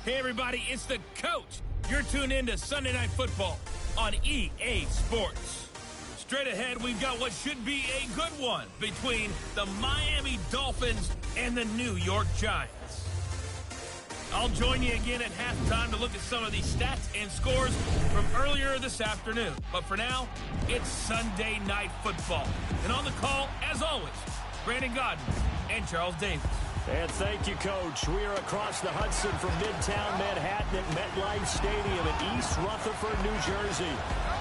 Hey, everybody, it's the coach. You're tuned in to Sunday Night Football on EA Sports. Straight ahead, we've got what should be a good one between the Miami Dolphins and the New York Giants. I'll join you again at halftime to look at some of these stats and scores from earlier this afternoon. But for now, it's Sunday Night Football. And on the call, as always, Brandon Godden and Charles Davis. And thank you, Coach. We are across the Hudson from Midtown Manhattan at MetLife Stadium in East Rutherford, New Jersey.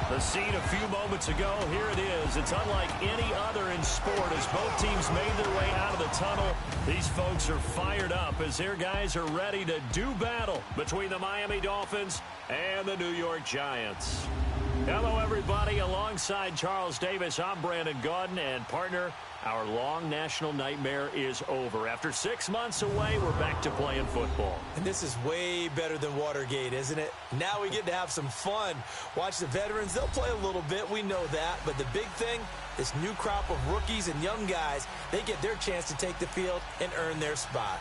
The scene a few moments ago, here it is. It's unlike any other in sport as both teams made their way out of the tunnel. These folks are fired up as their guys are ready to do battle between the Miami Dolphins and the New York Giants. Hello, everybody. Alongside Charles Davis, I'm Brandon Godden, and partner, our long national nightmare is over. After 6 months away, we're back to playing football. And this is way better than Watergate, isn't it? Now we get to have some fun. Watch the veterans. They'll play a little bit. We know that. But the big thing, this new crop of rookies and young guys, they get their chance to take the field and earn their spot.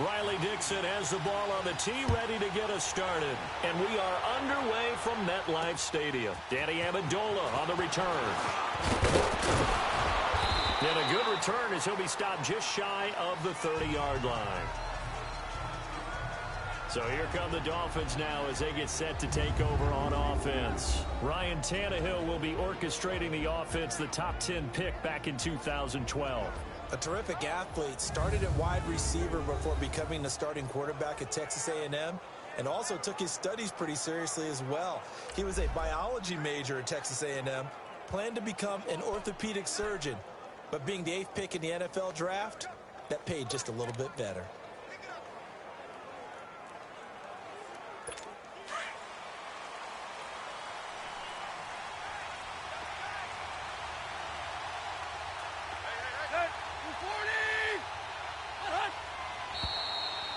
Riley Dixon has the ball on the tee, ready to get us started. And we are underway from MetLife Stadium. Danny Amendola on the return. And a good return as he'll be stopped just shy of the 30-yard line. So here come the Dolphins now as they get set to take over on offense. Ryan Tannehill will be orchestrating the offense, the top 10 pick back in 2012. A terrific athlete, started at wide receiver before becoming the starting quarterback at Texas A&M, and also took his studies pretty seriously as well. He was a biology major at Texas A&M, planned to become an orthopedic surgeon, but being the 8th pick in the NFL draft, that paid just a little bit better.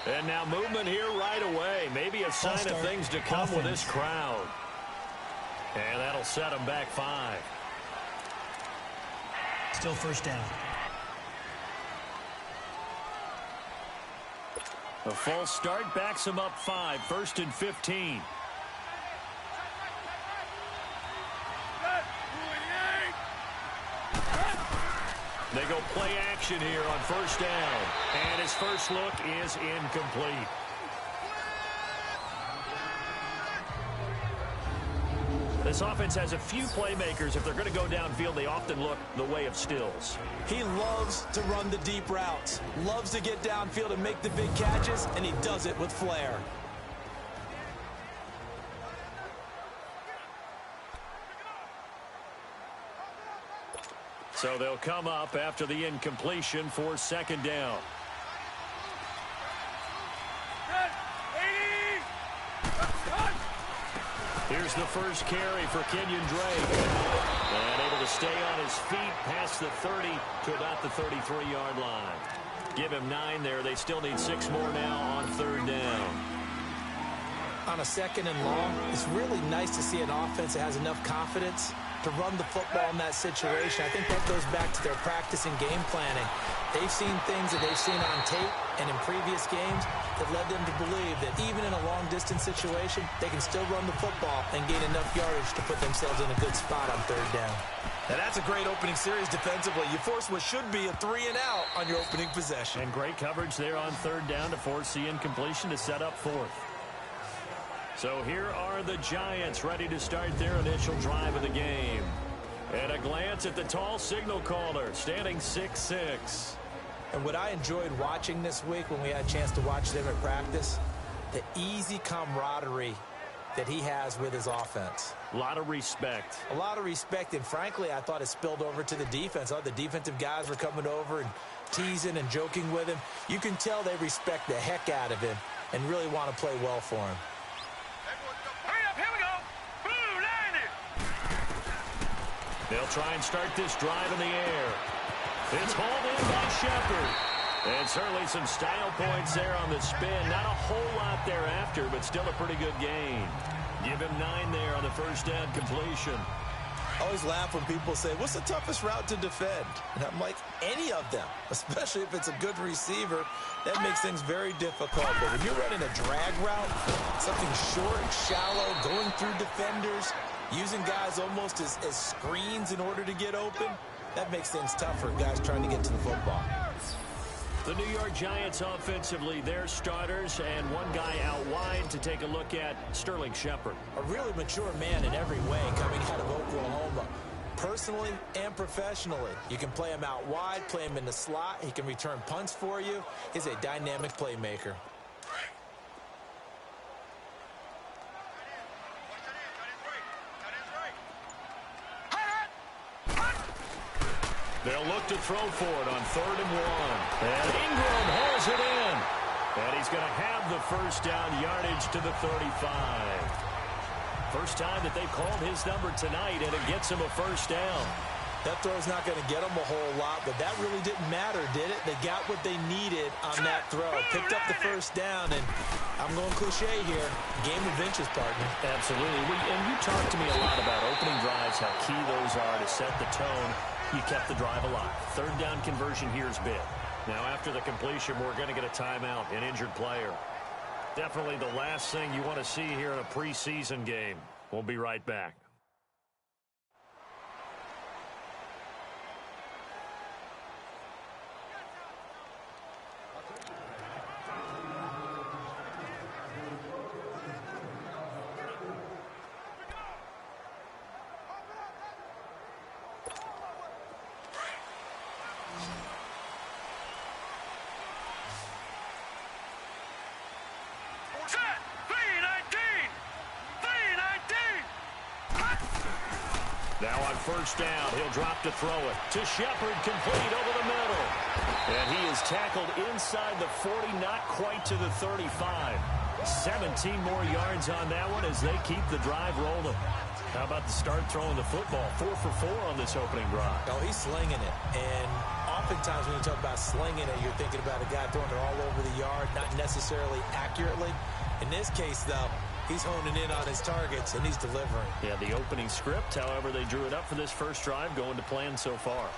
And now movement here right away. Maybe a sign of things to come with this crowd. And that'll set them back 5. Still first down. A false start backs them up 5. 1st and 15. They go play action here on 1st down. And his first look is incomplete. This offense has a few playmakers. If they're going to go downfield, they often look the way of Stills. He loves to run the deep routes, loves to get downfield and make the big catches, and he does it with flair. So they'll come up after the incompletion for 2nd down. Here's the first carry for Kenyon Drake. And able to stay on his feet past the 30 to about the 33-yard line. Give him 9 there. They still need 6 more now on 3rd down. On a 2nd and long, it's really nice to see an offense that has enough confidence to run the football in that situation. I think that goes back to their practice and game planning. They've seen things that they've seen on tape and in previous games that led them to believe that even in a long-distance situation, they can still run the football and gain enough yardage to put themselves in a good spot on 3rd down. Now that's a great opening series defensively. You force what should be a 3-and-out on your opening possession. And great coverage there on 3rd down to force the incompletion to set up 4th. So here are the Giants ready to start their initial drive of the game. And a glance at the tall signal caller, standing 6'6". And what I enjoyed watching this week when we had a chance to watch them at practice, the easy camaraderie that he has with his offense. A lot of respect. A lot of respect, and frankly, I thought it spilled over to the defense. The defensive guys were coming over and teasing and joking with him. You can tell they respect the heck out of him and really want to play well for him. They'll try and start this drive in the air. It's hauled in by Shepard. And certainly some style points there on the spin. Not a whole lot thereafter, but still a pretty good gain. Give him 9 there on the first down completion. I always laugh when people say, what's the toughest route to defend? And I'm like, any of them, especially if it's a good receiver. That makes things very difficult. But when you're running a drag route, something short, shallow, going through defenders, using guys almost as screens in order to get open, that makes things tougher, guys trying to get to the football. The New York Giants offensively, their starters, and one guy out wide to take a look at, Sterling Shepard. A really mature man in every way coming out of Oklahoma. Personally and professionally. You can play him out wide, play him in the slot. He can return punts for you. He's a dynamic playmaker. They'll look to throw for it on 3rd and 1. And Ingram hauls it in. And he's going to have the first down yardage to the 35. First time that they've called his number tonight, and it gets him a first down. That throw's not going to get them a whole lot, but that really didn't matter, did it? They got what they needed on that throw. Picked up the first down, and I'm going cliche here. Game of inches, partner. Absolutely. And you talked to me a lot about opening drives, how key those are to set the tone. You kept the drive alive. 3rd down conversion here is big. Now, after the completion, we're going to get a timeout, an injured player. Definitely the last thing you want to see here in a preseason game. We'll be right back. Now on first down, he'll drop to throw it. To Shepard, complete over the middle. And he is tackled inside the 40, not quite to the 35. 17 more yards on that one as they keep the drive rolling. How about the start throwing the football? 4 for 4 on this opening drive. Oh, he's slinging it. And oftentimes when you talk about slinging it, you're thinking about a guy throwing it all over the yard, not necessarily accurately. In this case, though, he's honing in on his targets, and he's delivering. Yeah, the opening script, however, they drew it up for this first drive, going to plan so far.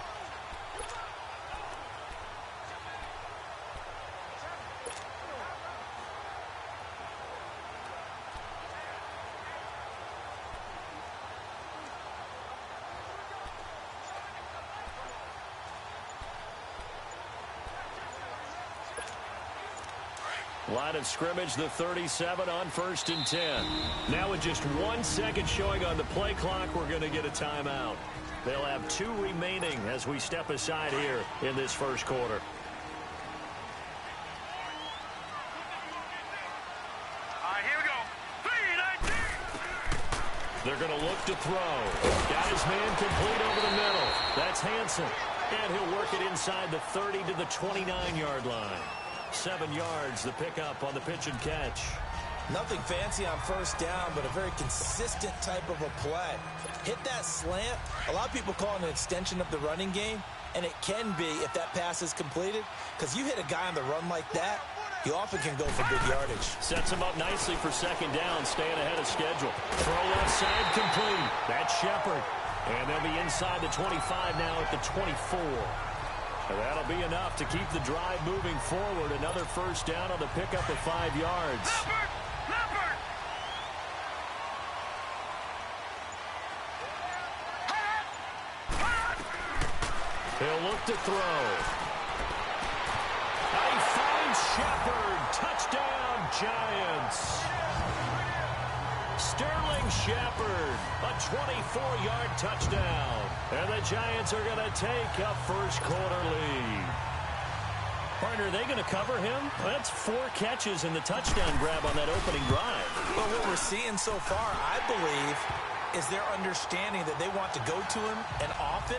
Line of scrimmage, the 37 on 1st and 10. Now with just 1 second showing on the play clock, we're going to get a timeout. They'll have 2 remaining as we step aside here in this first quarter. All right, here we go. They're going to look to throw. Got his man complete over the middle. That's Hansen. And he'll work it inside the 30 to the 29-yard line. 7 yards, the pickup on the pitch and catch. Nothing fancy on first down, but a very consistent type of a play. Hit that slant. A lot of people call it an extension of the running game, and it can be if that pass is completed, because you hit a guy on the run like that, you often can go for big yardage. Sets him up nicely for second down, staying ahead of schedule. Throw left side complete. That's Shepard. And they'll be inside the 25 now at the 24. And that'll be enough to keep the drive moving forward. Another first down on the pickup of 5 yards. Leopard! He'll look to throw. He finds Shepard. Touchdown, Giants. Sterling Shepard, a 24-yard touchdown. And the Giants are going to take a first quarter lead. Partner, are they going to cover him? That's 4 catches and the touchdown grab on that opening drive. But what we're seeing so far, I believe, is their understanding that they want to go to him and often,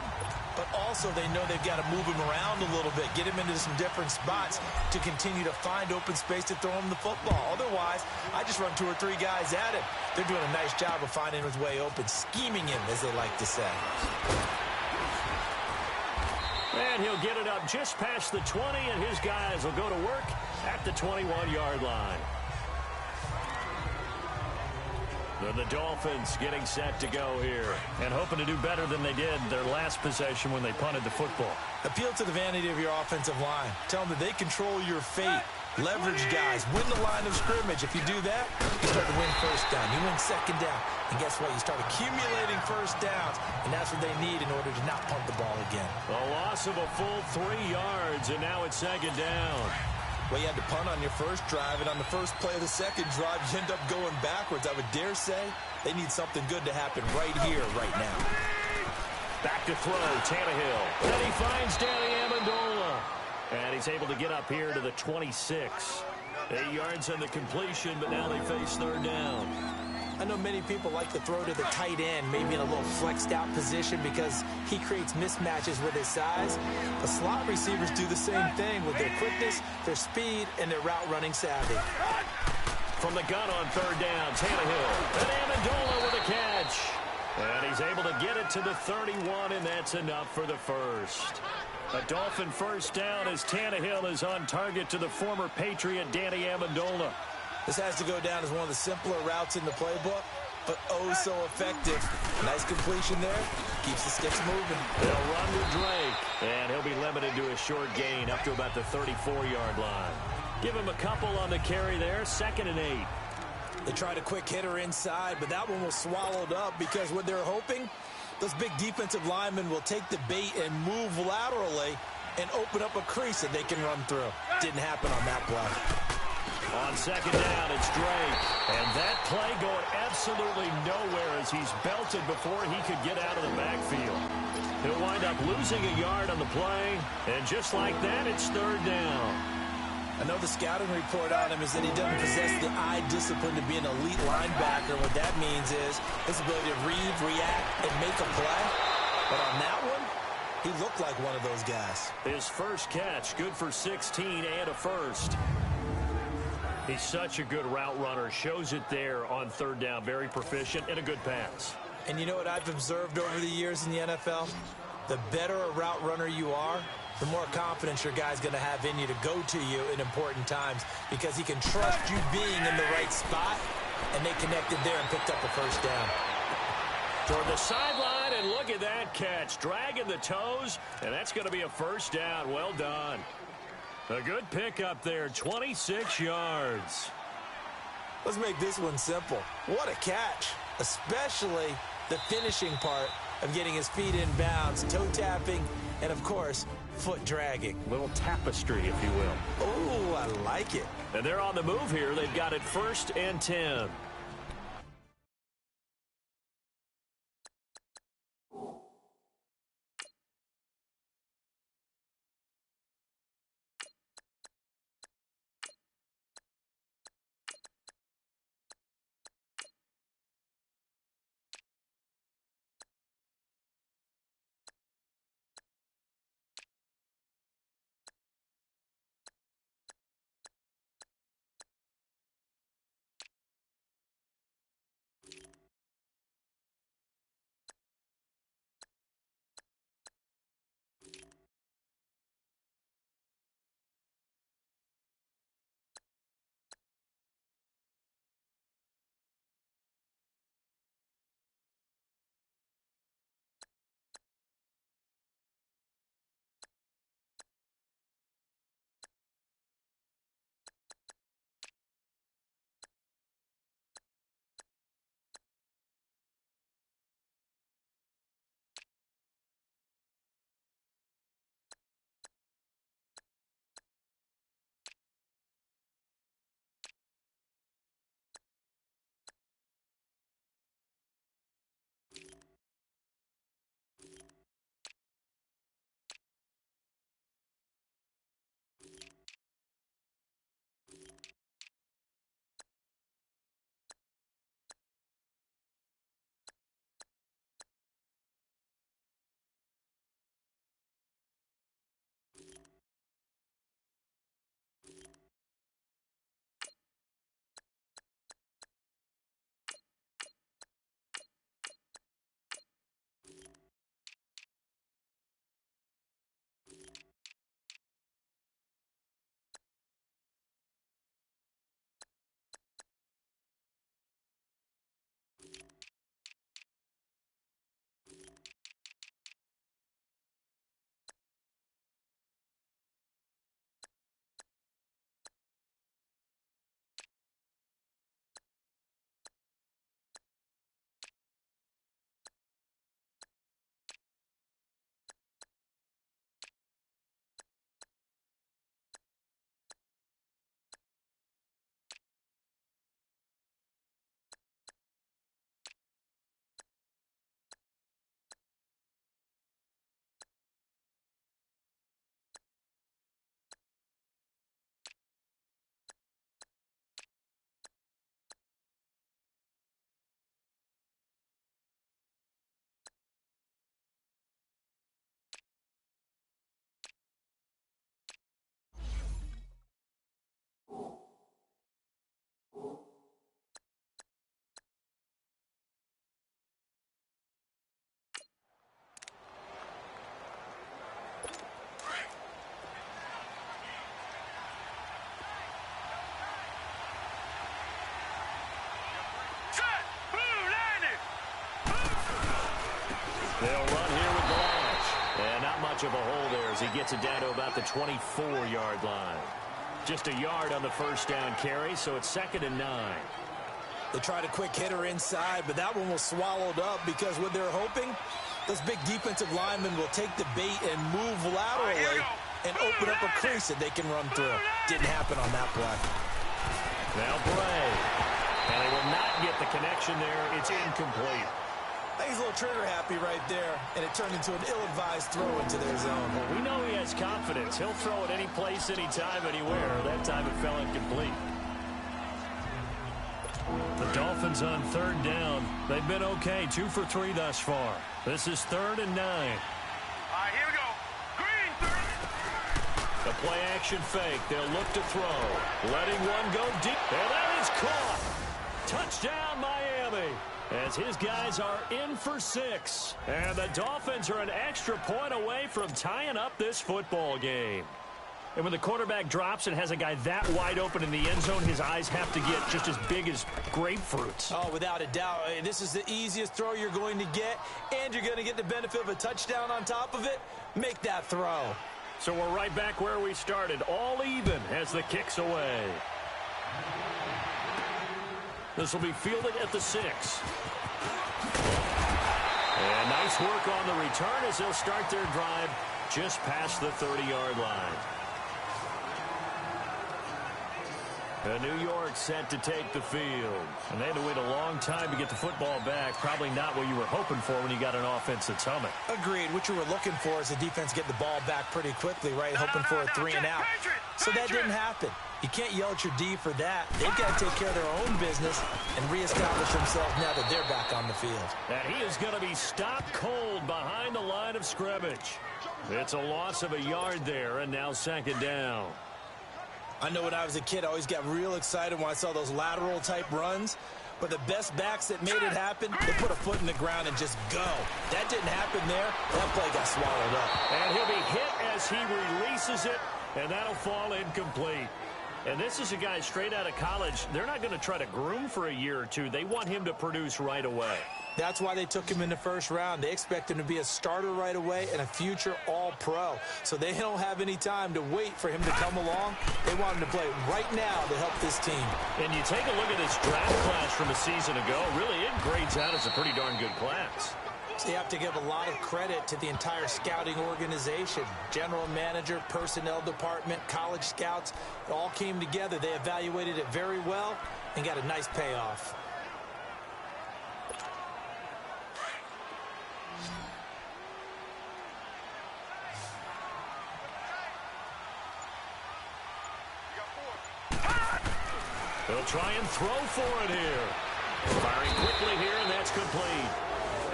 but also they know they've got to move him around a little bit, get him into some different spots to continue to find open space to throw him the football. Otherwise, I just run 2 or 3 guys at him. They're doing a nice job of finding his way open, scheming him, as they like to say. And he'll get it up just past the 20, and his guys will go to work at the 21-yard line. Then the Dolphins getting set to go here and hoping to do better than they did their last possession when they punted the football. Appeal to the vanity of your offensive line. Tell them that they control your fate. Leverage guys. Win the line of scrimmage. If you do that, you start to win first down. You win second down. And guess what? You start accumulating first downs. And that's what they need in order to not punt the ball again. A loss of a full 3 yards, and now it's second down. Well, you had to punt on your first drive, and on the first play of the second drive, you end up going backwards. I would dare say they need something good to happen right here, right now. Back to throw, Tannehill. And he finds Danny Amendola. And he's able to get up here to the 26. 8 yards on the completion, but now they face third down. I know many people like to throw to the tight end, maybe in a little flexed out position because he creates mismatches with his size. The slot receivers do the same thing with their quickness, their speed, and their route running savvy. From the gun on third down, Tannehill. And Amendola with a catch. And he's able to get it to the 31, and that's enough for the first. A Dolphin first down as Tannehill is on target to the former Patriot Danny Amendola. This has to go down as one of the simpler routes in the playbook, but oh so effective. Nice completion there. Keeps the sticks moving. They'll run with Drake, and he'll be limited to a short gain up to about the 34-yard line. Give him a couple on the carry there, 2nd and 8. They tried a quick hitter inside, but that one was swallowed up because what they're hoping, those big defensive linemen will take the bait and move laterally and open up a crease that they can run through. Didn't happen on that play. On second down, it's Drake. And that play going absolutely nowhere as he's belted before he could get out of the backfield. He'll wind up losing a yard on the play. And just like that, it's third down. I know the scouting report on him is that he doesn't possess the eye discipline to be an elite linebacker. What that means is his ability to read, react, and make a play. But on that one, he looked like one of those guys. His first catch, good for 16 and a first. He's such a good route runner. Shows it there on third down. Very proficient and a good pass. And you know what I've observed over the years in the NFL? The better a route runner you are, the more confidence your guy's going to have in you to go to you in important times because he can trust you being in the right spot, and they connected there and picked up a first down. Toward the sideline, and look at that catch. Dragging the toes, and that's going to be a first down. Well done. A good pickup there, 26 yards. Let's make this one simple. What a catch, especially the finishing part of getting his feet in bounds, toe tapping, and, of course, foot dragging. Little tapestry, if you will. Oh, I like it. And they're on the move here. They've got it 1st and 10. of a hole there as he gets it down to about the 24-yard line. Just a yard on the first down carry, so it's 2nd and 9. They tried a quick hitter inside, but that one was swallowed up because what they're hoping, those big defensive linemen will take the bait and move laterally and open up a crease that they can run through. Didn't happen on that play. Now Bray. And they will not get the connection there. It's incomplete. I think he's a little trigger happy right there, and it turned into an ill-advised throw into their zone. Well, we know he has confidence. He'll throw it any place, anytime, anywhere. That time it fell incomplete. The Dolphins on 3rd down. They've been okay, 2 for 3 thus far. This is 3rd and 9. All right, here we go. Green, 30. The play action fake. They'll look to throw. Letting one go deep. And that is caught. Touchdown, Miami. As his guys are in for 6. And the Dolphins are an extra point away from tying up this football game. And when the quarterback drops and has a guy that wide open in the end zone, his eyes have to get just as big as grapefruits. Oh, without a doubt. This is the easiest throw you're going to get, and you're going to get the benefit of a touchdown on top of it. Make that throw. So we're right back where we started, all even as the kick's away. This will be fielded at the 6. And nice work on the return as they'll start their drive just past the 30-yard line. New York set to take the field. And they had to wait a long time to get the football back. Probably not what you were hoping for when you got an offense that's humming. Agreed. What you were looking for is the defense get the ball back pretty quickly, right? Hoping for a 3 and out. So that didn't happen. You can't yell at your D for that. They've got to take care of their own business and reestablish themselves now that they're back on the field. And he is going to be stopped cold behind the line of scrimmage. It's a loss of a yard there, and now 2nd down. I know when I was a kid, I always got real excited when I saw those lateral-type runs. But the best backs that made it happen, they put a foot in the ground and just go. That didn't happen there. That play got swallowed up. And he'll be hit as he releases it, and that'll fall incomplete. And this is a guy straight out of college. They're not going to try to groom for a year or two. They want him to produce right away. That's why they took him in the 1st round. They expect him to be a starter right away and a future all-pro. So they don't have any time to wait for him to come along. They want him to play right now to help this team. And you take a look at this draft class from a season ago. Really, it grades out as a pretty darn good class. So you have to give a lot of credit to the entire scouting organization. General manager, personnel department, college scouts, it all came together. They evaluated it very well and got a nice payoff. They'll try and throw for it here. Firing quickly here, and that's complete.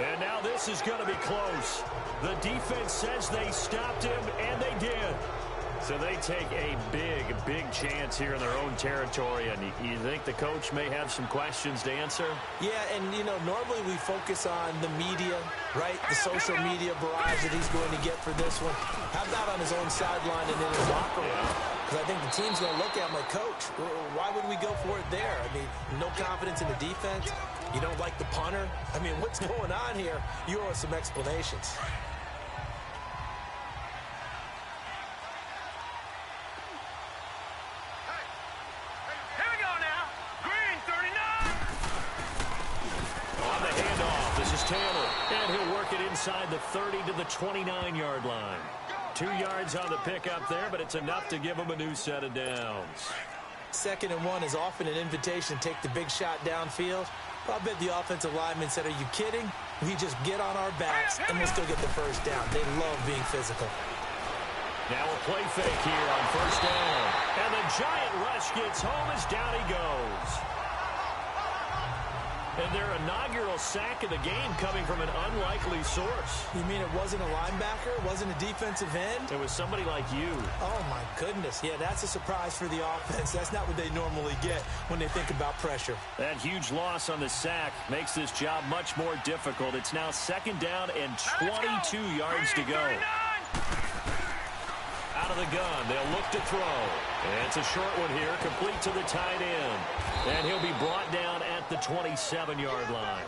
And now this is going to be close. The defense says they stopped him, and they did. So they take a big chance here in their own territory. And you think the coach may have some questions to answer? Yeah, and, you know, normally we focus on the media, right? The social media barrage that he's going to get for this one. How about on his own sideline and in his locker room? Because I think the team's going to look at him like, Coach, why would we go for it there? I mean, no confidence in the defense. You don't like the punter. I mean, what's going on here? You owe us some explanations. And he'll work it inside the 30 to the 29-yard line. 2 yards on the pickup there, but it's enough to give him a new set of downs. 2nd and 1 is often an invitation to take the big shot downfield. Well, I bet the offensive lineman said, are you kidding? We just get on our backs and we'll still get the 1st down. They love being physical. Now a play fake here on 1st down. And the giant rush gets home as down he goes. And their inaugural sack of the game coming from an unlikely source. You mean it wasn't a linebacker? It wasn't a defensive end? It was somebody like you. Oh, my goodness. Yeah, that's a surprise for the offense. That's not what they normally get when they think about pressure. That huge loss on the sack makes this job much more difficult. It's now 2nd down and 22 yards to go. Out of the gun, they'll look to throw. And it's a short one here, complete to the tight end. And he'll be brought down at the 27-yard line.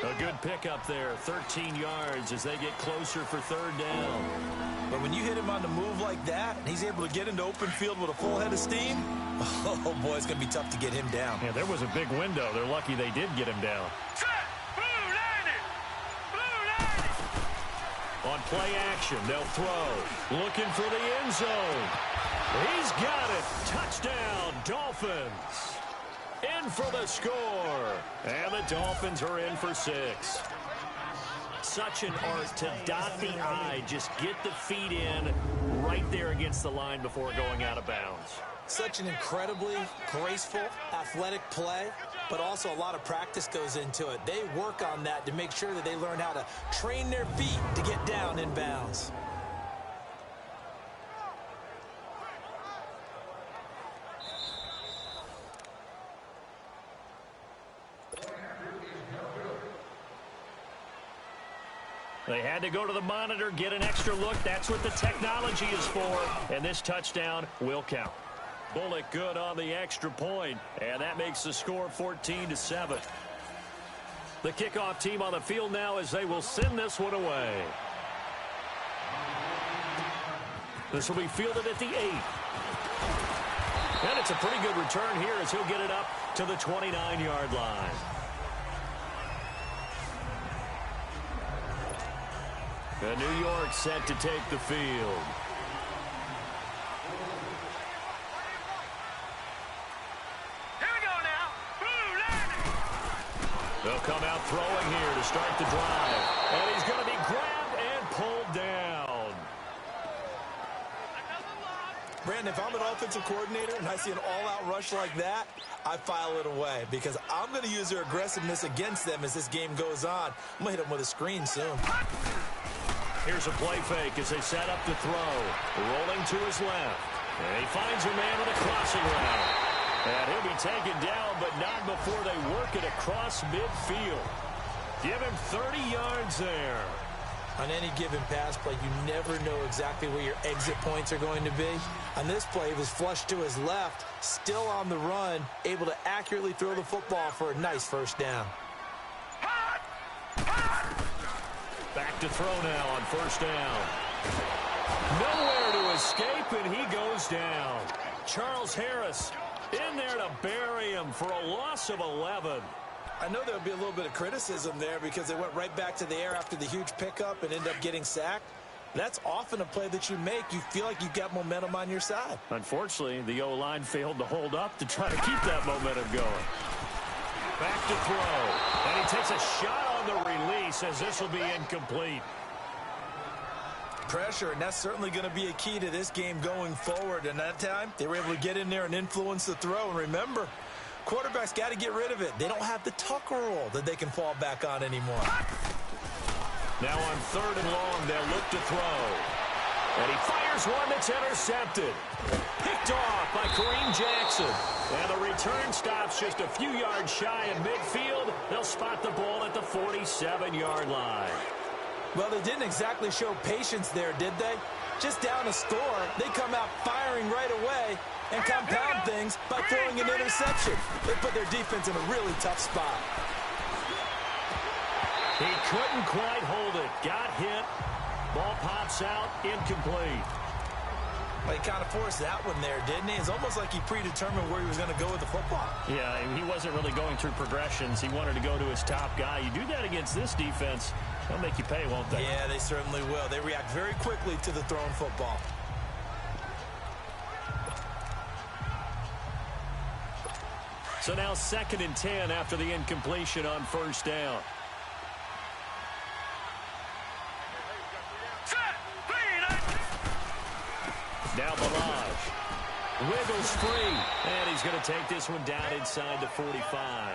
A good pickup there, 13 yards as they get closer for third down. But when you hit him on the move like that, and he's able to get into open field with a full head of steam, oh, boy, it's going to be tough to get him down. Yeah, there was a big window. They're lucky they did get him down. On play action, they'll throw. Looking for the end zone. He's got it. Touchdown, Dolphins. In for the score. And the Dolphins are in for 6. Such an art to dot the I. Just get the feet in right there against the line before going out of bounds. Such an incredibly graceful, athletic play, but also a lot of practice goes into it. They work on that to make sure that they learn how to train their feet to get down in bounds. They had to go to the monitor, get an extra look. That's what the technology is for. And this touchdown will count. Bullock good on the extra point, and that makes the score 14-7. The kickoff team on the field now as they will send this one away. This will be fielded at the 8. And it's a pretty good return here as he'll get it up to the 29-yard line. And New York set to take the field. Here we go now. They'll come out throwing here to start the drive. And he's going to be grabbed and pulled down. Brandon, if I'm an offensive coordinator and I see an all-out rush like that, I file it away because I'm going to use their aggressiveness against them as this game goes on. I'm going to hit them with a screen soon. Here's a play fake as they set up to throw. Rolling to his left. And he finds a man with a crossing route. And he'll be taken down, but not before they work it across midfield. Give him 30 yards there. On any given pass play, you never know exactly where your exit points are going to be. On this play, he was flushed to his left, still on the run, able to accurately throw the football for a nice first down. Back to throw now on first down. Nowhere to escape, and he goes down. Charles Harris in there to bury him for a loss of 11. I know there'll be a little bit of criticism there because they went right back to the air after the huge pickup and ended up getting sacked. That's often a play that you make. You feel like you've got momentum on your side. Unfortunately, the O-line failed to hold up to try to keep that momentum going. Back to throw. And he takes a shot on the release as this will be incomplete. Pressure, and that's certainly going to be a key to this game going forward. And that time, they were able to get in there and influence the throw. And remember, quarterbacks got to get rid of it. They don't have the Tucker rule that they can fall back on anymore. Now on third and long, they'll look to throw. And he fires one that's intercepted. Picked off by Kareem Jackson. And the return stops just a few yards shy of midfield. They'll spot the ball at the 47-yard line. Well, they didn't exactly show patience there, did they? Just down a score, they come out firing right away and compound things by throwing an interception. They put their defense in a really tough spot. He couldn't quite hold it. Got hit. Ball pops out. Incomplete. Well, he kind of forced that one there, didn't he? It's almost like he predetermined where he was going to go with the football. Yeah, he wasn't really going through progressions. He wanted to go to his top guy. You do that against this defense, they'll make you pay, won't they? Yeah, they certainly will. They react very quickly to the thrown football. So now 2nd and 10 after the incompletion on first down. Now Balaj wiggles free, and he's going to take this one down inside the 45.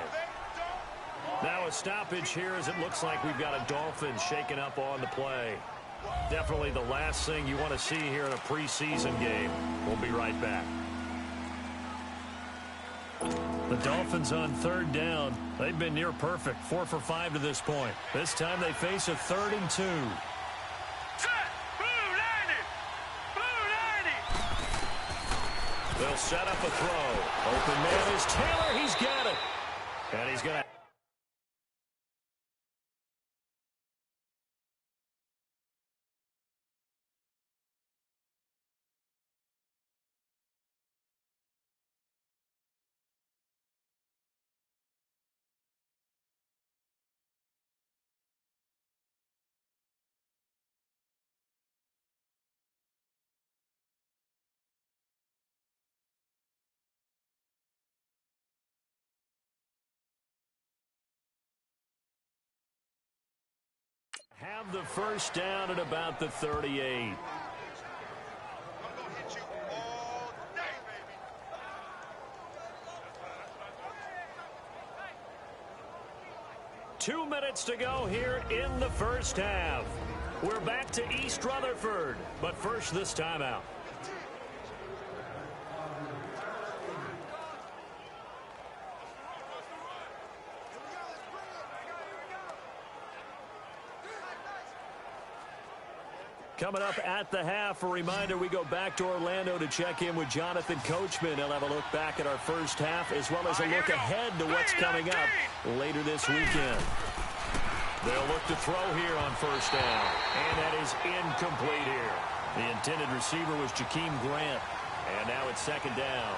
Now a stoppage here as it looks like we've got a Dolphins shaking up on the play. Definitely the last thing you want to see here in a preseason game. We'll be right back. The Dolphins on third down. They've been near perfect, 4 for 5 to this point. This time they face a 3rd and 2. They'll set up a throw. Open man is Taylor. He's got it. And he's going to Have the first down at about the 38. 2 minutes to go here in the first half. We're back to East Rutherford, but first this timeout. Coming up at the half, a reminder, we go back to Orlando to check in with Jonathan Coachman. He'll have a look back at our first half as well as a look ahead to what's coming up later this weekend. They'll look to throw here on first down, and that is incomplete here. The intended receiver was Jakeem Grant, and now it's second down.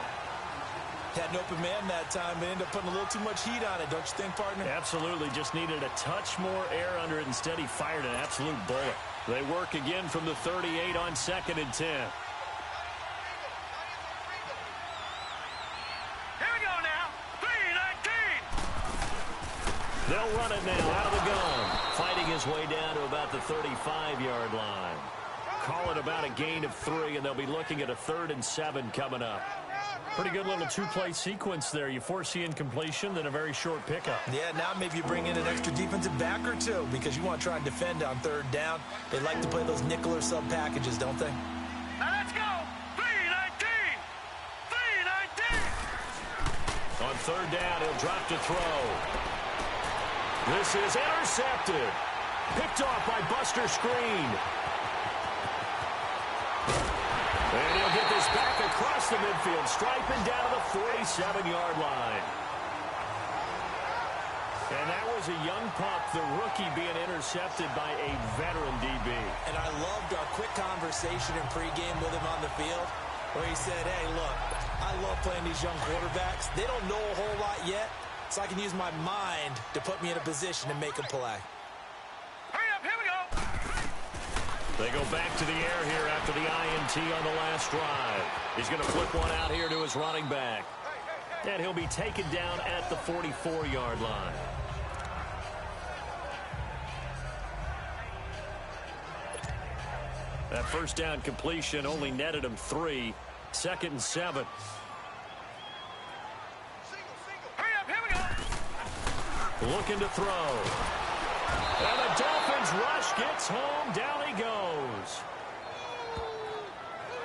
Had an open man that time, but ended up putting a little too much heat on it, don't you think, partner? Absolutely, just needed a touch more air under it. Instead, he fired an absolute bullet. They work again from the 38 on 2nd and 10. Here we go now. 3-19. They'll run it now out of the gun. Fighting his way down to about the 35-yard line. Call it about a gain of 3, and they'll be looking at a 3rd and 7 coming up. Pretty good little two-play sequence there. You foresee incompletion, then a very short pickup. Yeah, now maybe you bring in an extra defensive back or two because you want to try and defend on 3rd down. They like to play those nickel or sub packages, don't they? Now let's go. 3-19. 3-19. On 3rd down, he'll drop to throw. This is intercepted. Picked off by Buster Screen. And he'll get this back across the midfield, striping down to the 47-yard line. And that was a young pup, the rookie being intercepted by a veteran DB. And I loved our quick conversation in pregame with him on the field where he said, hey, look, I love playing these young quarterbacks. They don't know a whole lot yet, so I can use my mind to put me in a position to make a play. Hurry up, here we go. They go back to the air here after the INT on the last drive. He's going to flip one out here to his running back. And he'll be taken down at the 44-yard line. That first down completion only netted him 3. 2nd and 7. Hurry up, here we go. Looking to throw. And the Dolphins rush gets home. Down he goes.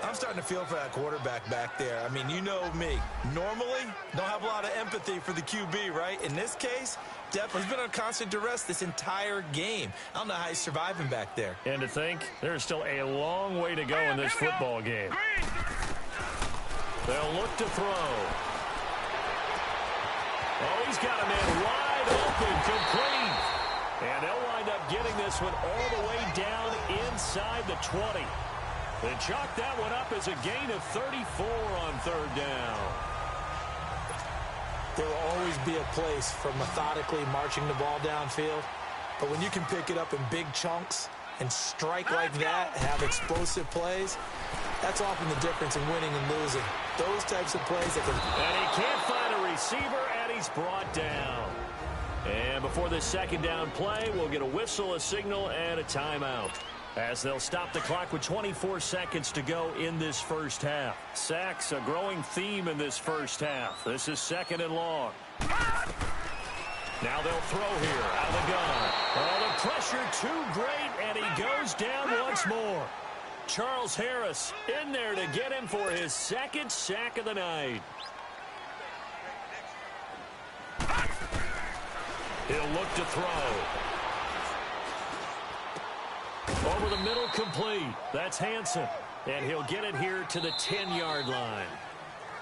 I'm starting to feel for that quarterback back there. I mean, you know me. Normally, don't have a lot of empathy for the QB, right? In this case, definitely he's been on constant duress this entire game. I don't know how he's surviving back there. And to think, there's still a long way to go in this football game. They'll look to throw. Oh, he's got a man wide open, complete. And they'll wind up getting this one all the way down inside the 20. They chalk that one up as a gain of 34 on 3rd down. There will always be a place for methodically marching the ball downfield. But when you can pick it up in big chunks and strike like that, have explosive plays, that's often the difference in winning and losing. Those types of plays that can... And he can't find a receiver, and he's brought down. And before this 2nd down play, we'll get a whistle, a signal, and a timeout, as they'll stop the clock with 24 seconds to go in this first half. Sacks, a growing theme in this first half. This is 2nd and long. Now they'll throw here out of the gun. Oh, the pressure too great, and he goes down once more. Charles Harris in there to get him for his 2nd sack of the night. He'll look to throw. Over the middle, complete. That's Hansen. And he'll get it here to the 10-yard line.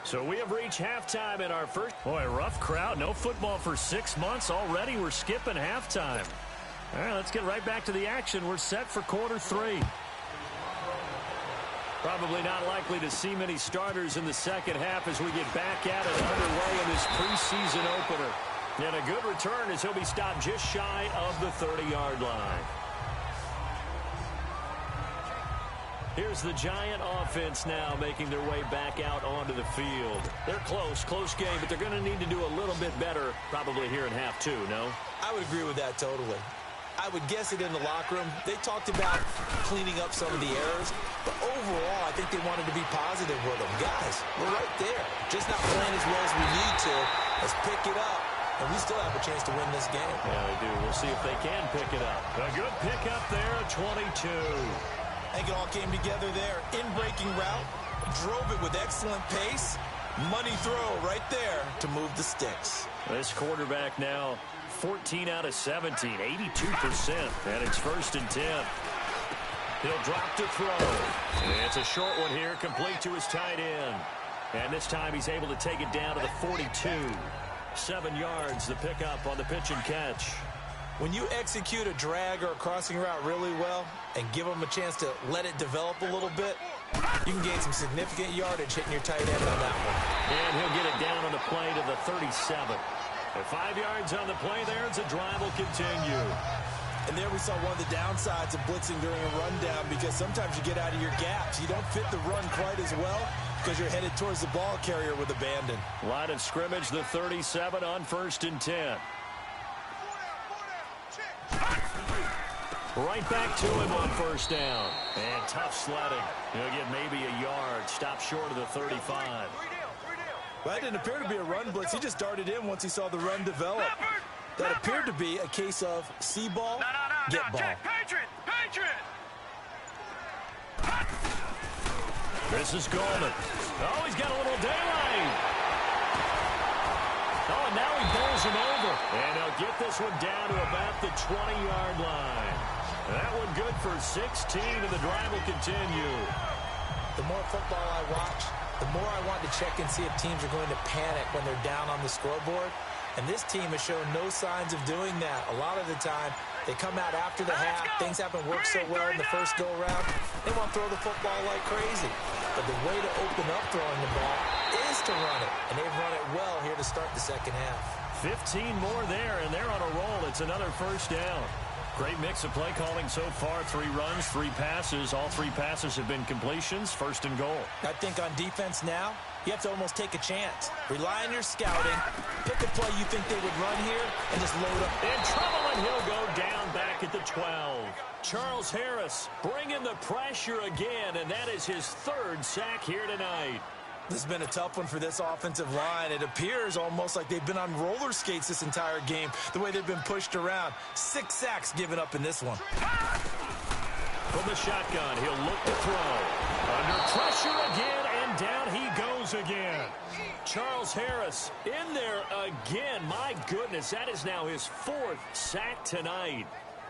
So we have reached halftime in our first. Boy, rough crowd. No football for 6 months. Already we're skipping halftime. All right, let's get right back to the action. We're set for quarter 3. Probably not likely to see many starters in the second half as we get back at it underway in this preseason opener. And a good return as he'll be stopped just shy of the 30-yard line. Here's the Giant offense now making their way back out onto the field. They're close game, but they're going to need to do a little bit better probably here in half 2, no? I would agree with that totally. I would guess it in the locker room. They talked about cleaning up some of the errors, but overall, I think they wanted to be positive with them. Guys, we're right there. Just not playing as well as we need to. Let's pick it up, and we still have a chance to win this game. Yeah, they do. We'll see if they can pick it up. A good pickup there at 22. I think it all came together there. In-breaking route, drove it with excellent pace. Money throw right there to move the sticks. This quarterback now 14 out of 17, 82%, and it's 1st and 10. He'll drop to throw. And it's a short one here, complete to his tight end. And this time he's able to take it down to the 42. 7 yards, the pickup on the pitch and catch. When you execute a drag or a crossing route really well and give them a chance to let it develop a little bit, you can gain some significant yardage hitting your tight end on that one. And he'll get it down on the play to the 37. At 5 yards on the play there, the drive will continue. And there we saw one of the downsides of blitzing during a rundown, because sometimes you get out of your gaps. You don't fit the run quite as well because you're headed towards the ball carrier with abandon. Line of scrimmage, the 37 on 1st and 10. Right back to him on 1st down. And tough sledding. He'll get maybe a yard. Stop short of the 35. Well, that didn't appear to be a run blitz. He just darted in once he saw the run develop. That appeared to be a case of see ball, get ball. Patriot! This is Goldman. Oh, he's got a little daylight. Oh, and now he bowls him over. And he'll get this one down to about the 20-yard line. That one good for 16, and the drive will continue. The more football I watch, the more I want to check and see if teams are going to panic when they're down on the scoreboard. And this team has shown no signs of doing that. A lot of the time, they come out after the half. Things haven't worked so well in the first go-around. They want to throw the football like crazy. But the way to open up throwing the ball is to run it. And they've run it well here to start the second half. 15 more there, and they're on a roll. It's another 1st down. Great mix of play calling so far. 3 runs, 3 passes. All 3 passes have been completions. 1st and goal. I think on defense now, you have to almost take a chance. Rely on your scouting. Pick a play you think they would run here and just load up. In trouble, and he'll go down back at the 12. Charles Harris bringing the pressure again, and that is his 3rd sack here tonight. This has been a tough one for this offensive line. It appears almost like they've been on roller skates this entire game, the way they've been pushed around. 6 sacks given up in this one. From the shotgun, he'll look to throw. Under pressure again, and down he goes again. Charles Harris in there again. My goodness, that is now his 4th sack tonight.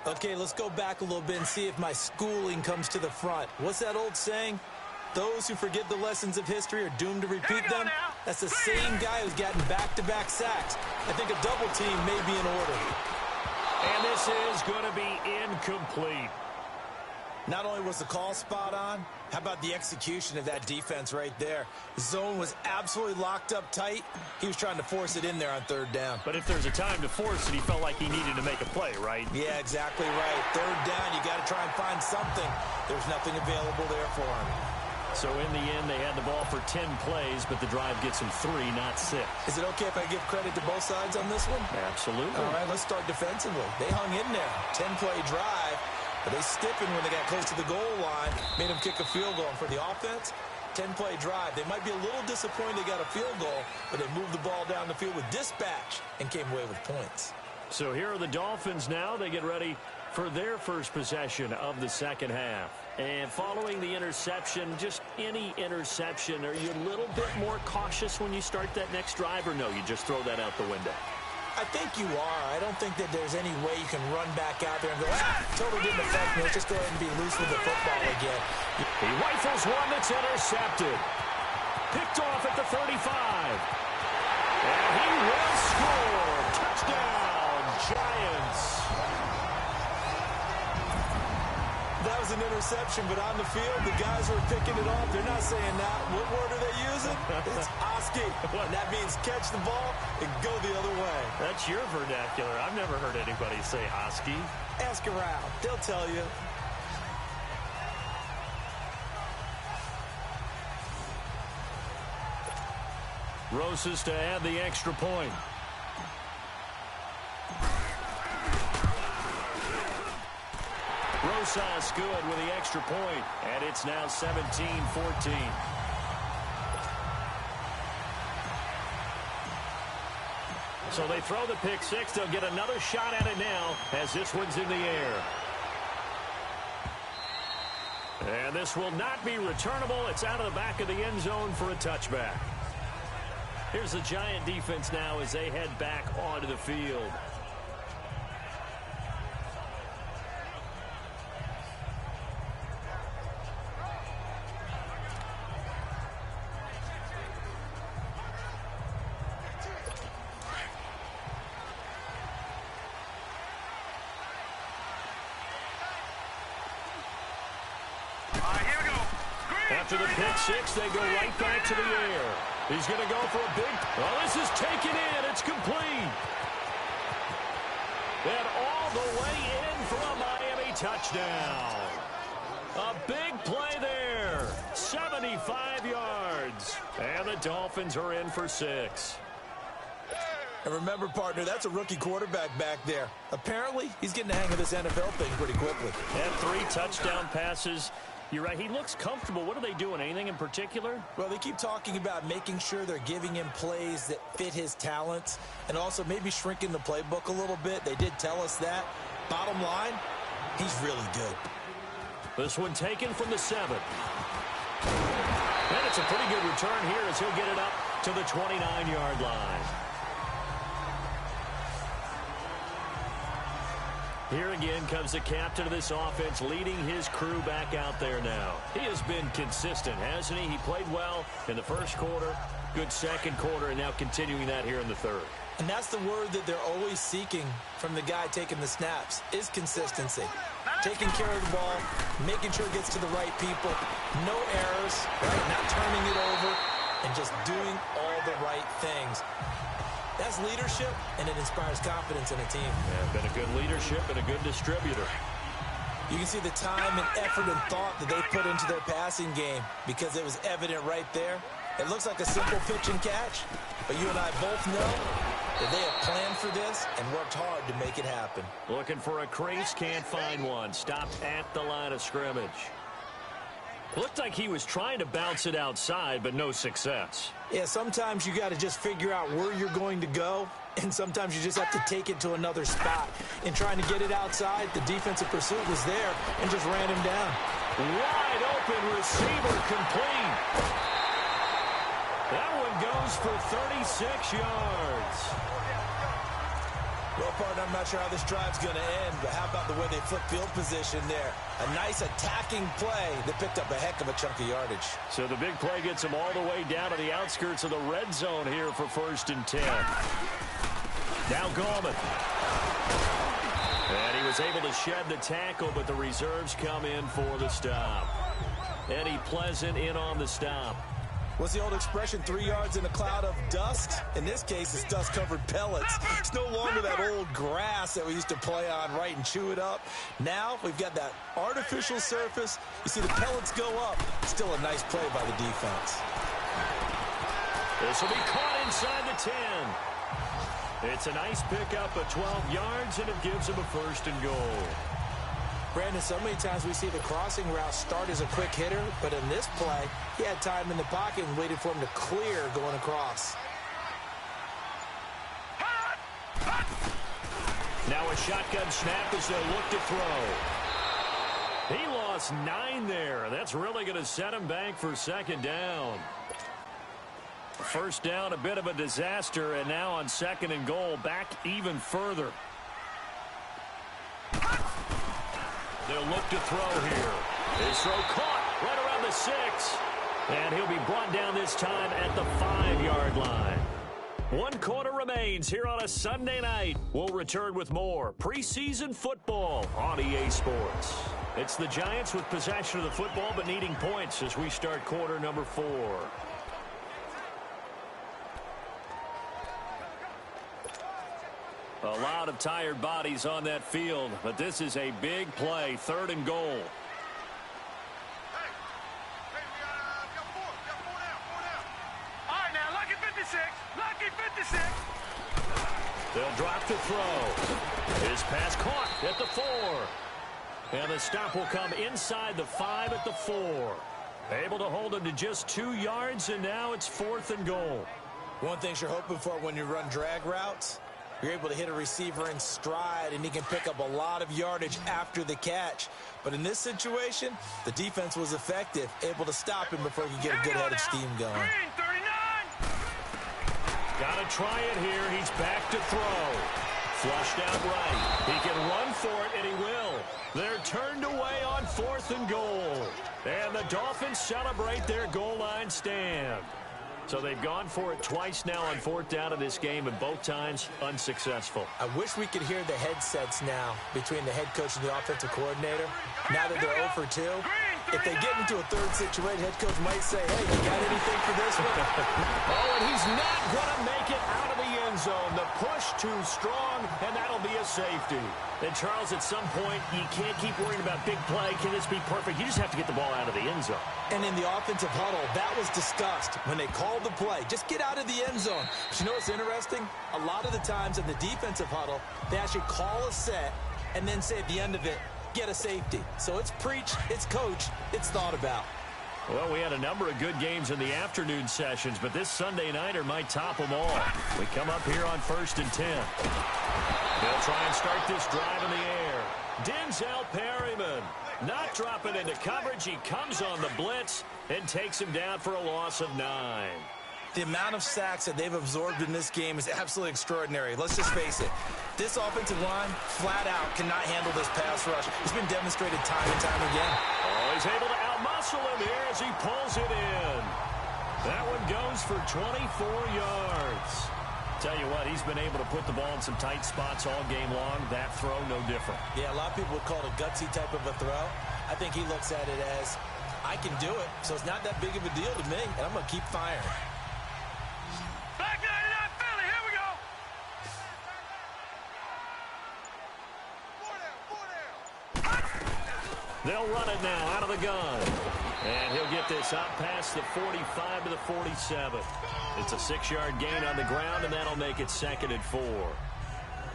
Okay, let's go back a little bit and see if my schooling comes to the front. What's that old saying? Those who forget the lessons of history are doomed to repeat them. That's the same guy who's gotten back-to-back sacks. I think a double team may be in order. And this is going to be incomplete. Not only was the call spot on, how about the execution of that defense right there? The zone was absolutely locked up tight. He was trying to force it in there on 3rd down. But if there's a time to force it, he felt like he needed to make a play, right? Yeah, exactly right. 3rd down, you got to try and find something. There's nothing available there for him. So in the end, they had the ball for 10 plays, but the drive gets them 3, not 6. Is it okay if I give credit to both sides on this one? Absolutely. All right, let's start defensively. They hung in there. 10-play drive, but they stiffened when they got close to the goal line, made them kick a field goal. And for the offense, 10-play drive. They might be a little disappointed they got a field goal, but they moved the ball down the field with dispatch and came away with points. So here are the Dolphins now. They get ready for their first possession of the second half. And following the interception, just any interception, are you a little bit more cautious when you start that next drive, or no, you just throw that out the window? I think you are. I don't think that there's any way you can run back out there and go, totally didn't affect me. Let's just go ahead and be loose with the football again. He rifles one that's intercepted. Picked off at the 35. And he will score. Touchdown, Giants. That was an interception, but on the field, the guys who are picking it off, they're not saying that. What word are they using? It's Oski. And that means catch the ball and go the other way. That's your vernacular. I've never heard anybody say Oski. Ask around. They'll tell you. Roses to add the extra point. Rosas good with the extra point, and it's now 17-14. So they throw the pick six. They'll get another shot at it now as this one's in the air. And this will not be returnable. It's out of the back of the end zone for a touchback. Here's the Giant defense now as they head back onto the field. After the pick six, they go right back to the air. He's going to go for a big... Oh, this is taken in. It's complete. And all the way in for a Miami touchdown. A big play there. 75 yards. And the Dolphins are in for 6. And remember, partner, that's a rookie quarterback back there. Apparently, he's getting the hang of this NFL thing pretty quickly. And 3 touchdown passes. You're right. He looks comfortable. What are they doing? Anything in particular? Well, they keep talking about making sure they're giving him plays that fit his talents and also maybe shrinking the playbook a little bit. They did tell us that. Bottom line, he's really good. This one taken from the 7. And it's a pretty good return here as he'll get it up to the 29-yard line. Here again comes the captain of this offense, leading his crew back out there now. He has been consistent, hasn't he? He played well in the first quarter, good second quarter, and now continuing that here in the third. And that's the word that they're always seeking from the guy taking the snaps, is consistency. Taking care of the ball, making sure it gets to the right people, no errors, right? Not turning it over, and just doing all the right things. That's leadership, and it inspires confidence in a team. Yeah, been a good leadership and a good distributor. You can see the time and effort and thought that they put into their passing game because it was evident right there. It looks like a simple pitch and catch, but you and I both know that they have planned for this and worked hard to make it happen. Looking for a crease, can't find one. Stopped at the line of scrimmage. Looked like he was trying to bounce it outside, but no success. Yeah, sometimes you got to just figure out where you're going to go, and sometimes you just have to take it to another spot. In trying to get it outside, the defensive pursuit was there and just ran him down. Wide open receiver complete. That one goes for 36 yards. Well, partner, I'm not sure how this drive's going to end, but how about the way they flip field position there? A nice attacking play that picked up a heck of a chunk of yardage. So the big play gets him all the way down to the outskirts of the red zone here for 1st and 10. Now Gallman. And he was able to shed the tackle, but the reserves come in for the stop. Eddie Pleasant in on the stop. What's the old expression, 3 yards in a cloud of dust? In this case, it's dust-covered pellets. It's no longer that old grass that we used to play on, right, and chew it up. Now we've got that artificial surface. You see the pellets go up. Still a nice play by the defense. This will be caught inside the 10. It's a nice pickup of 12 yards, and it gives him a 1st and goal. Brandon, so many times we see the crossing route start as a quick hitter, but in this play, he had time in the pocket and waited for him to clear going across. Now a shotgun snap as they look to throw. He lost 9 there. That's really going to set him back for 2nd down. 1st down, a bit of a disaster, and now on 2nd and goal, back even further. They'll look to throw here. His throw caught right around the 6. And he'll be brought down this time at the 5-yard line. 1 quarter remains here on a Sunday night. We'll return with more preseason football on EA Sports. It's the Giants with possession of the football but needing points as we start quarter number 4. A lot of tired bodies on that field, but this is a big play, 3rd and goal. Hey, we got 4 down. All right, now, lucky 56. Lucky 56. They'll drop the throw. His pass caught at the 4. And the stop will come inside the 5 at the 4. Able to hold him to just 2 yards, and now it's 4th and goal. One thing you're hoping for when you run drag routes, you're able to hit a receiver in stride, and he can pick up a lot of yardage after the catch. But in this situation, the defense was effective, able to stop him before he could get a good head of steam going. Green, 39. Got to try it here. He's back to throw. Flushed out right. He can run for it, and he will. They're turned away on 4th and goal. And the Dolphins celebrate their goal line stand. So they've gone for it twice now on 4th down in this game, and both times unsuccessful. I wish we could hear the headsets now between the head coach and the offensive coordinator. Now that they're 0 for 2, if they get into a third situation, head coach might say, hey, you got anything for this one? Oh, and he's not going to make it out of the end zone. The push too strong, and that'll be a safety. And, Charles, at some point, you can't keep worrying about big play. Can this be perfect? You just have to get the ball out of the end zone. And in the offensive huddle, that was discussed when they called the play. Just get out of the end zone. But you know what's interesting? A lot of the times in the defensive huddle, they actually call a set and then say at the end of it, get a safety. So it's preached, it's coached, it's thought about. Well, we had a number of good games in the afternoon sessions, but this Sunday nighter might top them all. We come up here on 1st and 10. They'll try and start this drive in the air. Denzel Perryman not dropping into coverage. He comes on the blitz and takes him down for a loss of 9. The amount of sacks that they've absorbed in this game is absolutely extraordinary. Let's just face it. This offensive line, flat out, cannot handle this pass rush. It's been demonstrated time and time again. Oh, he's able to outmuscle him here as he pulls it in. That one goes for 24 yards. Tell you what, he's been able to put the ball in some tight spots all game long. That throw, no different. Yeah, a lot of people would call it a gutsy type of a throw. I think he looks at it as, I can do it, so it's not that big of a deal to me, and I'm going to keep firing. Back 99 Philly, here we go. Four down. They'll run it now out of the gun. And he'll get this up past the 45 to the 47. It's a 6-yard gain on the ground, and that'll make it 2nd and 4.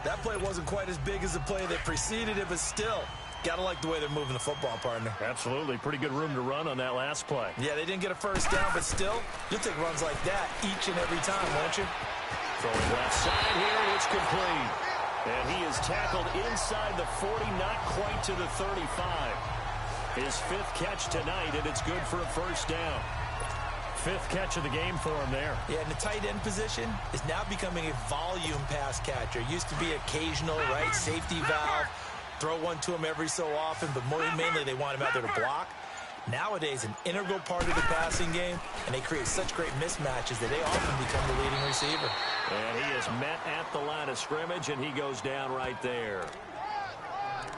That play wasn't quite as big as the play that preceded it, but still, got to like the way they're moving the football, partner. Absolutely. Pretty good room to run on that last play. Yeah, they didn't get a first down, but still, you'll take runs like that each and every time, won't you? Throwing left side here, and it's complete. And he is tackled inside the 40, not quite to the 35. His 5th catch tonight, and it's good for a first down. 5th catch of the game for him there. Yeah, and the tight end position is now becoming a volume pass catcher. Used to be occasional, right? Safety valve. Throw one to him every so often, but mainly they want him out there to block. Nowadays, an integral part of the passing game, and they create such great mismatches that they often become the leading receiver. And he is met at the line of scrimmage, and he goes down right there.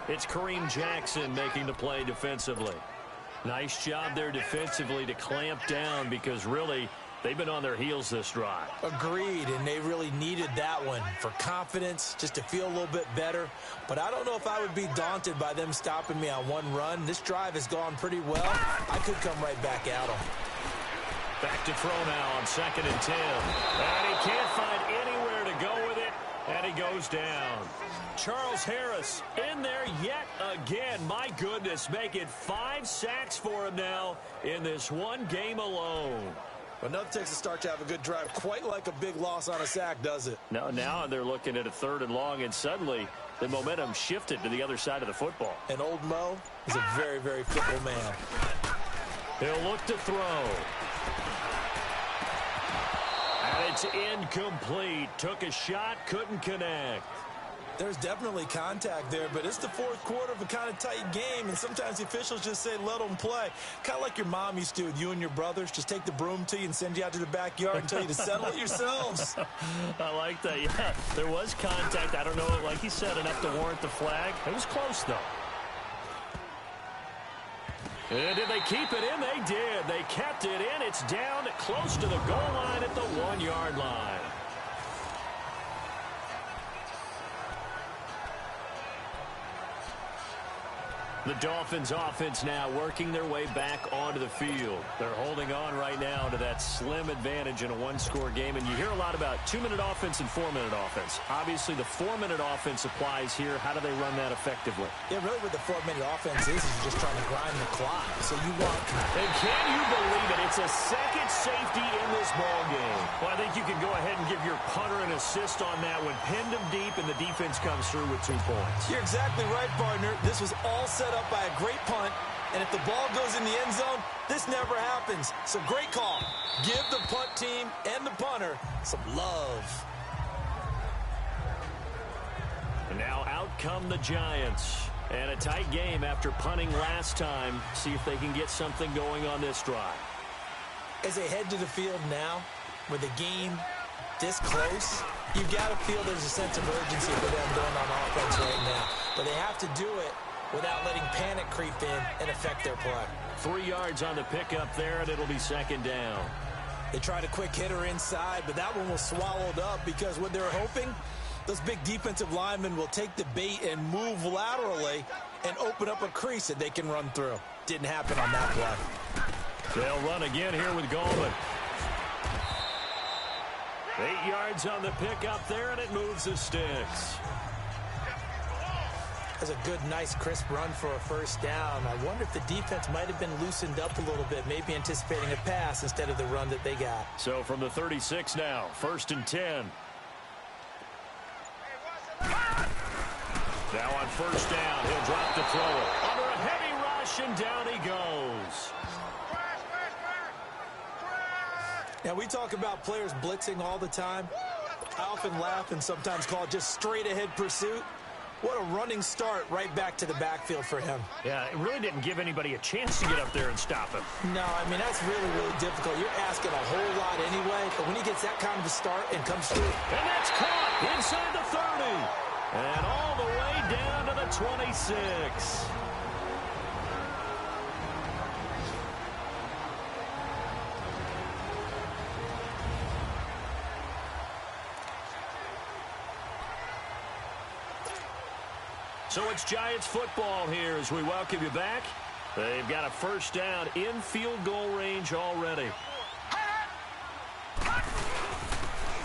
It's Kareem Jackson making the play defensively. Nice job there defensively to clamp down because really they've been on their heels this drive. Agreed, and they really needed that one for confidence, just to feel a little bit better. But I don't know if I would be daunted by them stopping me on one run. This drive has gone pretty well. I could come right back at them. Back to throw now on 2nd and 10. And he can't find anywhere to go with it, and he goes down. Charles Harris in there yet again. My goodness, making 5 sacks for him now in this one game alone. But nothing takes a start to have a good drive quite like a big loss on a sack, does it? No, now they're looking at a 3rd and long, and suddenly the momentum shifted to the other side of the football. And old Mo is a very, very fickle man. He'll look to throw. And it's incomplete. Took a shot, couldn't connect. There's definitely contact there, but it's the 4th quarter of a kind of tight game, and sometimes the officials just say, let them play. Kind of like your mom used to with you and your brothers. Just take the broom to you and send you out to the backyard and tell you to settle it yourselves. I like that. Yeah, there was contact. I don't know, like he said, enough to warrant the flag. It was close, though. And did they keep it in? They did. They kept it in. It's down close to the goal line at the 1-yard line. The Dolphins offense now working their way back onto the field. They're holding on right now to that slim advantage in a one-score game. And you hear a lot about 2-minute offense and 4-minute offense. Obviously, the 4-minute offense applies here. How do they run that effectively? Yeah, really what the 4-minute offense is just trying to grind the clock. So you want... And can you believe it? It's a second safety in this ball game. Well, I think you can go ahead and give your punter an assist on that one. Pinned him deep, and the defense comes through with 2 points. You're exactly right, partner. This was all set up by a great punt, and if the ball goes in the end zone, this never happens. So great call. Give the punt team and the punter some love. And now out come the Giants. And a tight game after punting last time. See if they can get something going on this drive. As they head to the field now, with the game this close, you've got to feel there's a sense of urgency for them going on offense right now. But they have to do it without letting panic creep in and affect their play. 3 yards on the pickup there, and it'll be second down. They tried a quick hitter inside, but that one was swallowed up because what they're hoping, those big defensive linemen will take the bait and move laterally and open up a crease that they can run through. Didn't happen on that play. They'll run again here with Goldman. 8 yards on the pickup there, and it moves the sticks. That's a good, nice, crisp run for a first down. I wonder if the defense might have been loosened up a little bit, maybe anticipating a pass instead of the run that they got. So from the 36 now, 1st and 10. Now on first down, he'll drop the throw. Under a heavy rush, and down he goes. Now, we talk about players blitzing all the time. I often laugh and sometimes call it just straight-ahead pursuit. What a running start right back to the backfield for him. Yeah, it really didn't give anybody a chance to get up there and stop him. No, I mean, that's really, really difficult. You're asking a whole lot anyway, but when he gets that kind of a start and comes through. And that's caught inside the 30. And all the way down to the 26. So it's Giants football here as we welcome you back. They've got a first down in field goal range already.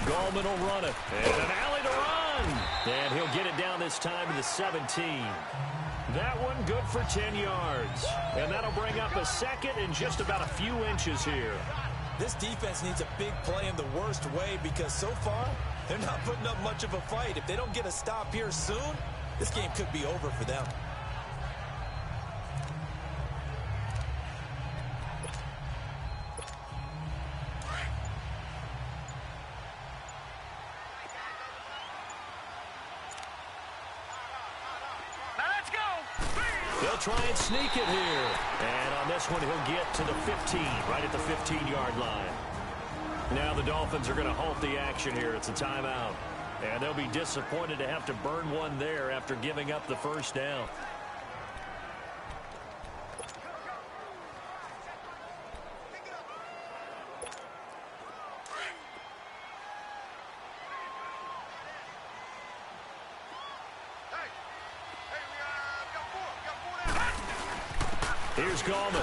Goldman will run it. And an alley to run. And he'll get it down this time to the 17. That one good for 10 yards. And that'll bring up a second and just about a few inches here. This defense needs a big play in the worst way because so far, they're not putting up much of a fight. If they don't get a stop here soon, this game could be over for them. Now let's go. They'll try and sneak it here. And on this one, he'll get to the 15, right at the 15-yard line. Now the Dolphins are going to halt the action here. It's a timeout. And they'll be disappointed to have to burn one there after giving up the first down. Here's Goldman.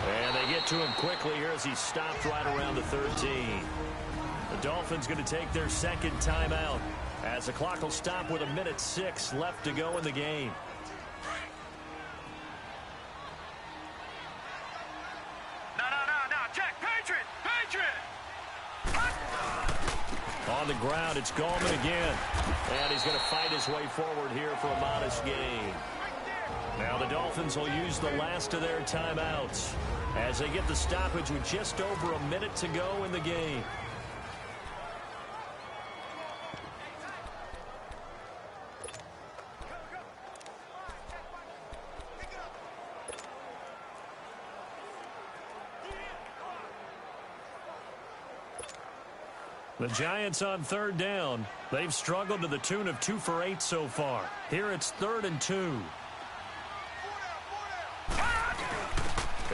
And they get to him quickly here as he stopped right around the 13. The Dolphins going to take their second timeout as the clock will stop with 1:06 left to go in the game. No, check, Patriot. On the ground, it's Goldman again. And he's going to fight his way forward here for a modest gain. Now the Dolphins will use the last of their timeouts as they get the stoppage with just over a minute to go in the game. The Giants on third down. They've struggled to the tune of 2 for 8 so far. Here it's 3rd and 2.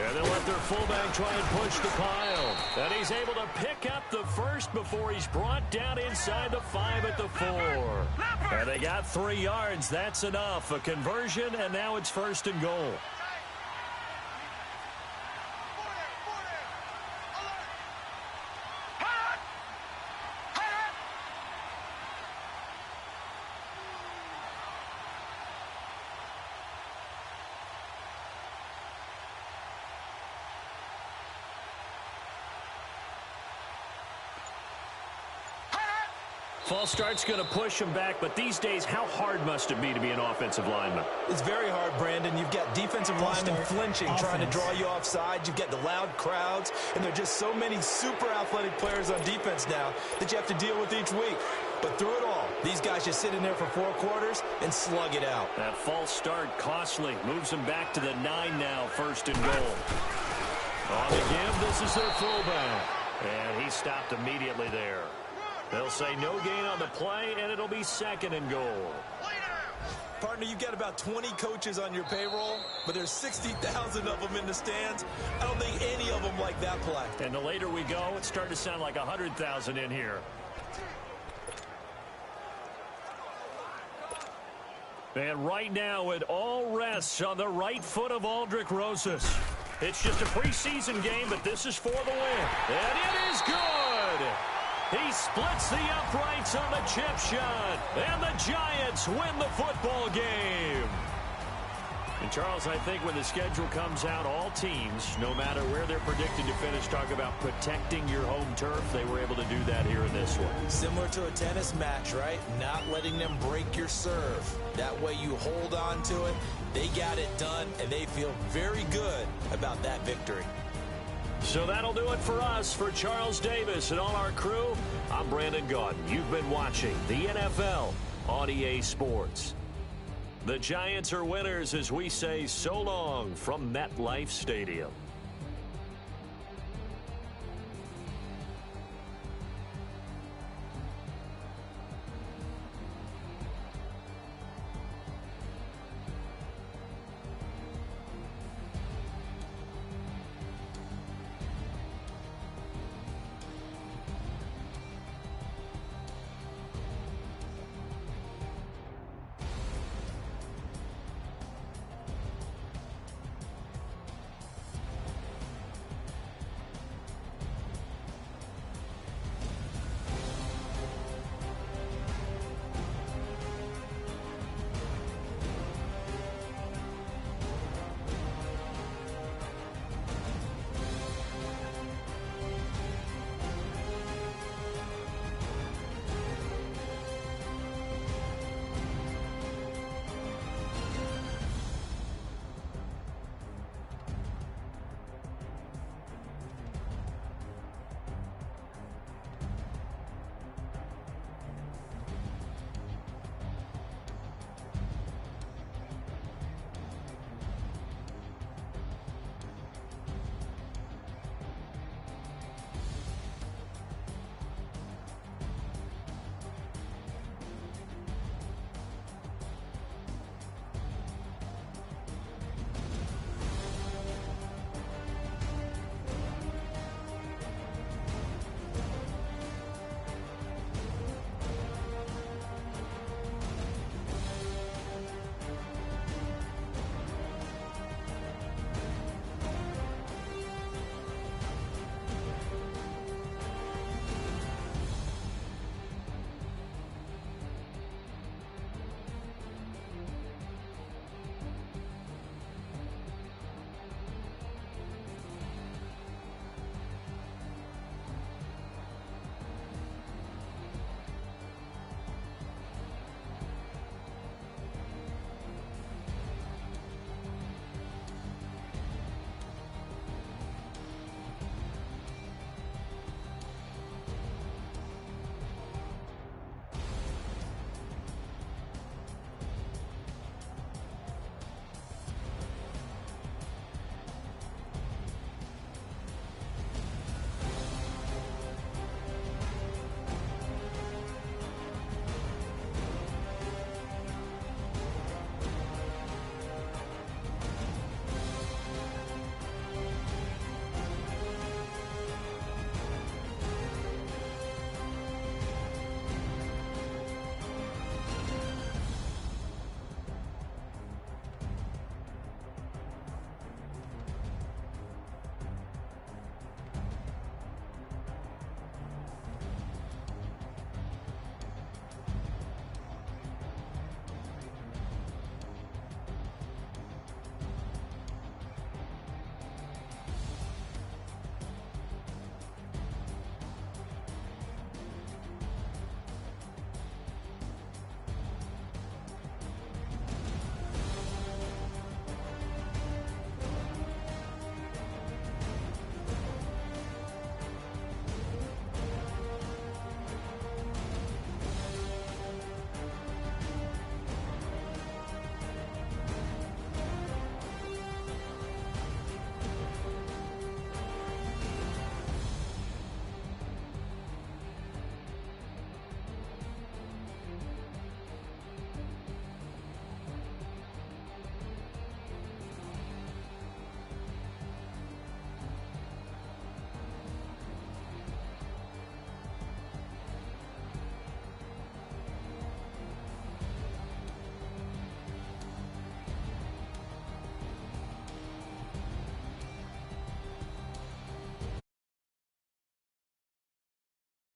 And they'll let their fullback try and push the pile. And he's able to pick up the first before he's brought down inside the 5 at the 4. And they got 3 yards. That's enough. A conversion, and now it's 1st and goal. False start's going to push him back, but these days, how hard must it be to be an offensive lineman? It's very hard, Brandon. You've got defensive linemen flinching, trying to draw you offside. You've got the loud crowds, and there are just so many super athletic players on defense now that you have to deal with each week. But through it all, these guys just sit in there for 4 quarters and slug it out. That false start costly. Moves them back to the 9 now, 1st and goal. On the give, this is their fullback. And he stopped immediately there. They'll say no gain on the play, and it'll be 2nd and goal. Partner, you've got about 20 coaches on your payroll, but there's 60,000 of them in the stands. I don't think any of them like that play. And the later we go, it's starting to sound like 100,000 in here. And right now, it all rests on the right foot of Aldrich Rosas. It's just a preseason game, but this is for the win. And it is good! He splits the uprights on the chip shot, and the Giants win the football game. And, Charles, I think when the schedule comes out, all teams, no matter where they're predicted to finish, talk about protecting your home turf. They were able to do that here in this one. Similar to a tennis match, right? Not letting them break your serve. That way you hold on to it. They got it done, and they feel very good about that victory. So that'll do it for us. For Charles Davis and all our crew, I'm Brandon Gaudin. You've been watching the NFL on EA Sports. The Giants are winners as we say so long from MetLife Stadium.